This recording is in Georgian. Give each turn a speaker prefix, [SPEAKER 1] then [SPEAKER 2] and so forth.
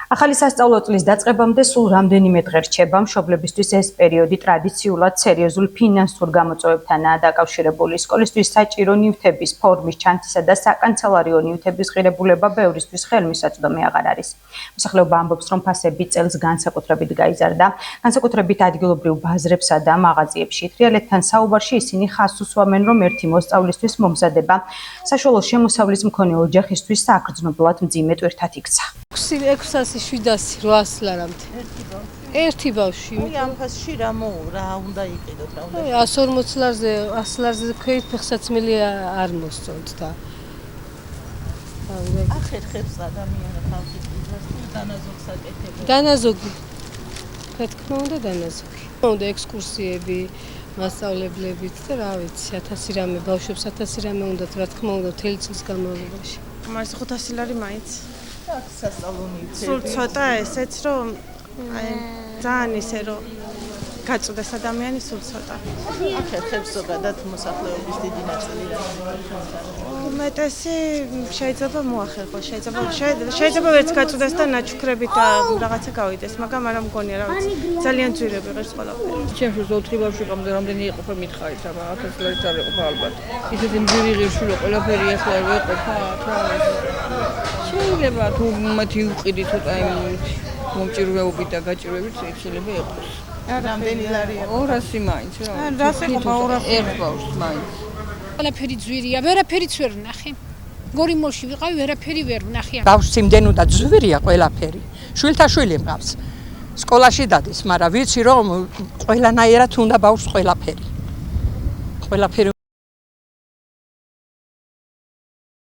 [SPEAKER 1] ახალი სასწავლო წლის დაწყებამდე სულ რამდენიმე დღე რჩება. მშობლებისთვის ეს პერიოდი ტრადიციულად სერიოზულ ფინანსურ გამოწვევებთანაა დაკავშირებული. სკოლისთვის საჭირო ნივთების, ფორმის, ჩანთისა და საკანცელარიო ნივთების ღირებულება ბევრისთვის ხელმისაწვდომი აღარ არის. მოსახლეობა ამბობს, რომ ფასები წელს განსაკუთრებით გაიზარდა. განსაკუთრებით ადგილობრივ ბაზრებსა და მაღაზიებში. თრიალეთთან საუბარში ისინი ხაზს უსვამენ, რომ ერთი მოსწავლისთვის მომზადება საშუალო შემოსავლის მქონე ოჯახისთვის საგრძნობლად მძიმე ტვირთად იქცა.
[SPEAKER 2] 600-800 ლარამდე. ერთი ბავშვი.
[SPEAKER 3] ამ ფასში რა უნდა იყიდოთ, რა უნდა.
[SPEAKER 2] 140 ლარზე, 100 ლარზე ქვით ფეხსაცმელი არ მოსწონთ და.
[SPEAKER 3] ახერხებს ადამიანებს ხალხი დანაზოგს აკეთებს.
[SPEAKER 2] დანაზოგი. რა თქმა უნდა დანაზოგი. უნდა ექსკურსიები მასწავლებლებით და რა ვიცი 1000 რამე ბავშვებს 1000 რამე უნდათ რა თქმა უნდა მთელი წლის განმავლობაში.
[SPEAKER 4] მას 500 ლარი მაინც.
[SPEAKER 3] აქ სასწავლო ნივთები.
[SPEAKER 4] სულ ცოტა ესეც რომ აი ძალიან ისე რომ გაწუდეს ადამიანი სულ ცოტა.
[SPEAKER 3] ახერხებს ზოგადად მოსახლეობის დიდი ნაწილი რა.
[SPEAKER 4] უმეტესი შეიძლება მოახერხოს, შეიძლება ვერც გაწუდეს და ნაჩუქრებით და რაღაცა გავიდეს, მაგრამ არ მგონია რა ვიცი. ძალიან ძვირები ღირს ყველაფერი.
[SPEAKER 5] ჩემს 4 ბავშვი ყავდა რამდენი იყოფა მითხარით, აბა 1000 ლარით არ იყოფა ალბათ. ისეთი მძვირი ღირსულო ყველაფერი ახლა ვეყოფა, რა ვიცი. შეიძლება თუ მათი უყიდი ცოტა მომჭირვეობით და გაჭირვებით შეიძლება იყოს.
[SPEAKER 3] რამდენი ლარია?
[SPEAKER 5] 200 მაინც რა.
[SPEAKER 4] რა შეყოფა 200
[SPEAKER 5] ერთ ბავშვს მაინც.
[SPEAKER 6] ყველაფერი ძვირია, ვერაფერიც ვერ ვნახე. გორიმოში ვიყავი, ვერაფერი ვერ ვნახე.
[SPEAKER 7] ბავშვს იმდენ უნდა ძვირია ყველაფერი. შვილთა შვილი მყავს. სკოლაში დადის, მაგრამ ვიცი რომ ყველანაირად უნდა ბავშვს ყველაფერი.